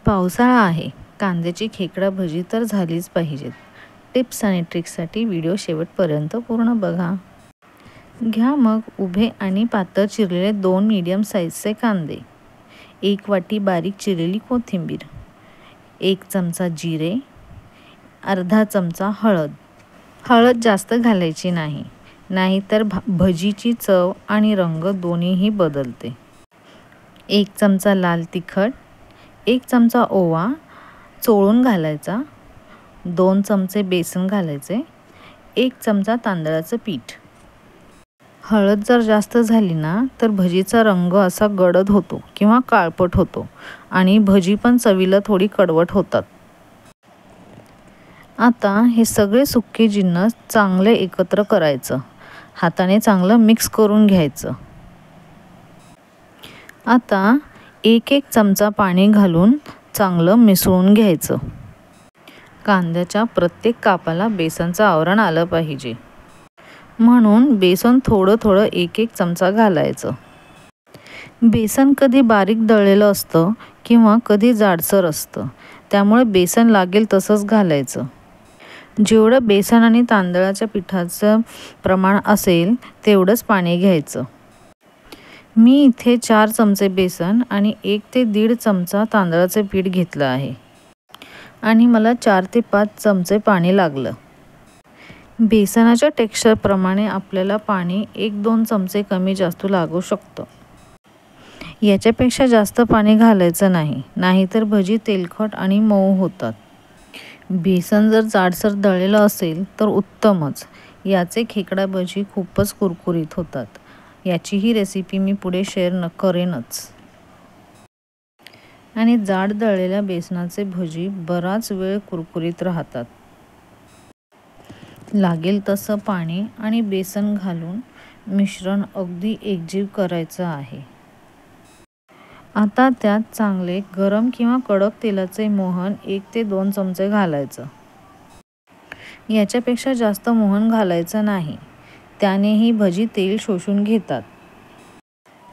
पावसाळा आहे, कांद्याची खेकडा भजी तर झालीच पाहिजेत. टिप्स आणि ट्रिक्ससाठी व्हिडिओ शेवटपर्यंत पूर्ण बघा. घ्या मग उभे आणि पातळ चिरलेले 2 मीडियम साईजचे कांदे, 1 वाटी बारीक चिरलेली कोथिंबीर, 1 चमचा जिरे, अर्धा चमचा हळद. हळद जास्त घालायची नाही, नाहीतर भजीची चव आणि रंग दोन्हीही बदलते. 1 चमचा लाल तिखट, 1 चमचा ओवा चोळून घालायचा, 2 चमचे बेसन घालायचे, 1 चमचा तांदळाचं पीठ. हळद जर जास्त झाली ना तर भजीचा रंग असा गडद होतो किंवा काळपट होतो आणि भजी पण चवीला थोडी कडवट होतात. आता हे सगळे सुके जिन्नस चांगले एकत्र करायचं. हाताने चांगलं मिक्स करून घ्यायचं. आता 1 चमचा पाणी घालून चांगलं मिसळून घ्यायचं. कांद्याच्या प्रत्येक कापाला बेसनचं आवरण आलं पाहिजे, म्हणून बेसन थोडं 1 चमचा घालायचं. बेसन कधी बारीक दळलेलं असतं किंवा कधी जाडसर असतं, त्यामुळे बेसन लागेल तसंच घालायचं. जेवढं बेसन आणि तांदळाच्या पिठाचं प्रमाण असेल तेवढंच पाणी घ्यायचं. मी इथे 4 चमचे बेसन आणि 1 ते 1.5 चमचा तांदळाचे पीठ घेतलं आहे आणि मला 4 ते 5 चमचे पाणी लागलं. बेसनाच्या टेक्स्चरप्रमाणे आपल्याला पाणी 1-2 चमचे कमी जास्त लागू शकतं. याच्यापेक्षा जास्त पाणी घालायचं नाही, नाहीतर भजी तेलकट आणि मऊ होतात. बेसन जर जाडसर दळलेलं असेल तर उत्तमच. याचे खेकडा भजी खूपच कुरकुरीत होतात. याचीही रेसिपी मी पुढे शेअर करेनच. आणि जाड दळलेल्या बेसनाचे भजी बराच वेळ कुरकुरीत राहतात. लागेल तसं पाणी आणि बेसन घालून मिश्रण अगदी एकजीव करायचं आहे. आता त्यात चांगले गरम किंवा कडक तेलाचे मोहन 1 ते 2 चमचे घालायचं. याच्यापेक्षा जास्त मोहन घालायचं नाही, त्यानेही भजी तेल शोषून घेतात.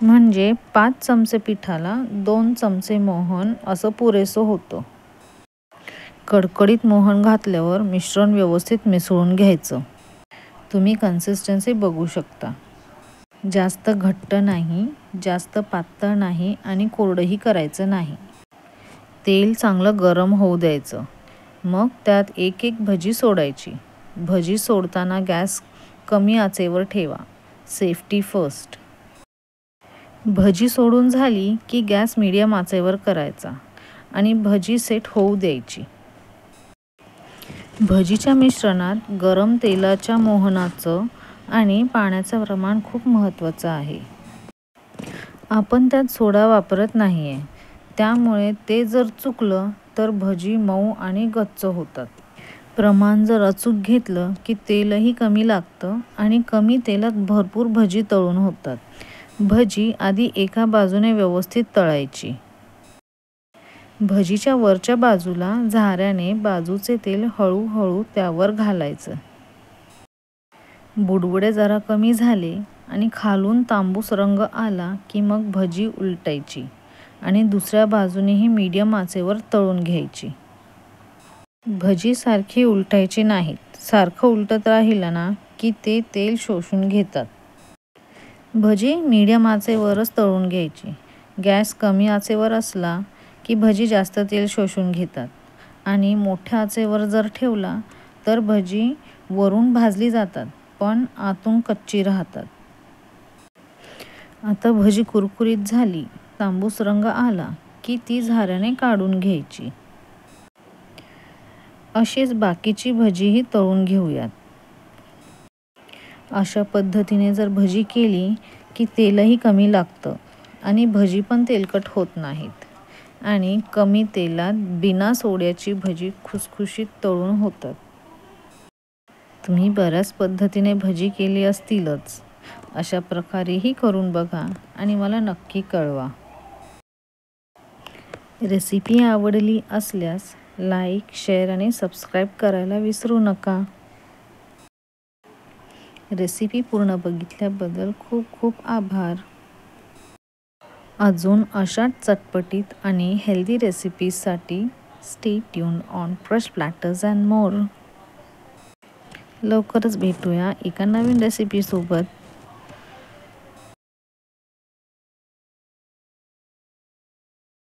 म्हणजे 5 चमचे पिठाला 2 चमचे मोहन असं पुरेसं होतं. कडकडीत मोहन घातल्यावर मिश्रण व्यवस्थित मिसळून घ्यायचं. तुम्ही कन्सिस्टन्सी बघू शकता. जास्त घट्ट नाही, जास्त पातळ नाही आणि कोरडंही करायचं नाही. तेल चांगलं गरम होऊ द्यायचं. मग त्यात 1 भजी सोडायची. भजी सोडताना गॅस कमी आचेवर ठेवा. Safety first. भजी सोडून झाली की गॅस मीडियम आचेवर करायचा आणि भजी सेट होऊ द्यायची. भजीच्या मिश्रणात गरम तेलाच्या मोहनाचं आणि पाण्याचं प्रमाण खूप महत्त्वाचं आहे. आपण त्यात सोडा वापरत नाहीये, त्यामुळे ते जर चुकलं तर भजी मऊ आणि गच्च होतात. प्रमाण जर अचूक घेतलं की तेलही कमी लागतं आणि कमी तेलात भरपूर भजी तळून होतात. भजी आधी एका बाजूने व्यवस्थित तळायची. भजीच्या वरच्या बाजूला झाऱ्याने बाजूचे तेल हळूहळू त्यावर घालायचं. बुडबुडे जरा कमी झाले आणि खालून तांबूस रंग आला की मग भजी उलटायची आणि दुसऱ्या बाजूनेही मीडियम आचेवर तळून घ्यायची. भजी सारखी उलटायची नाहीत. सारखं उलटत राहिलं ना की ते तेल शोषून घेतात. भजी मीडियम आचेवरच तळून घ्यायची. गॅस कमी आचेवर असला की भजी जास्त तेल शोषून घेतात आणि मोठ्या आचेवर जर ठेवला तर भजी वरून भाजली जातात पण आतून कच्ची राहतात. आता भजी कुरकुरीत झाली, तांबूस रंग आला की ती झाऱ्याने काढून घ्यायची. अशीच बाकीची भजीही तळून घेऊयात. अशा पद्धतीने जर भजी केली की तेलही कमी लागतं आणि भजी पण तेलकट होत नाहीत आणि कमी तेलात बिना सोड्याची भजी खुसखुशीत तळून होतात. तुम्ही बऱ्याच पद्धतीने भजी केली असतीलच. अशा प्रकारेही करून बघा आणि मला नक्की कळवा. रेसिपी आवडली असल्यास लाईक, शेअर आणि सबस्क्राईब करायला विसरू नका. रेसिपी पूर्ण बघितल्याबद्दल खूप खूप आभार. अजून अशाच चटपटीत आणि हेल्दी रेसिपीजसाठी stay tuned on fresh platters and more. लवकरच भेटूया एका नवीन रेसिपीसोबत.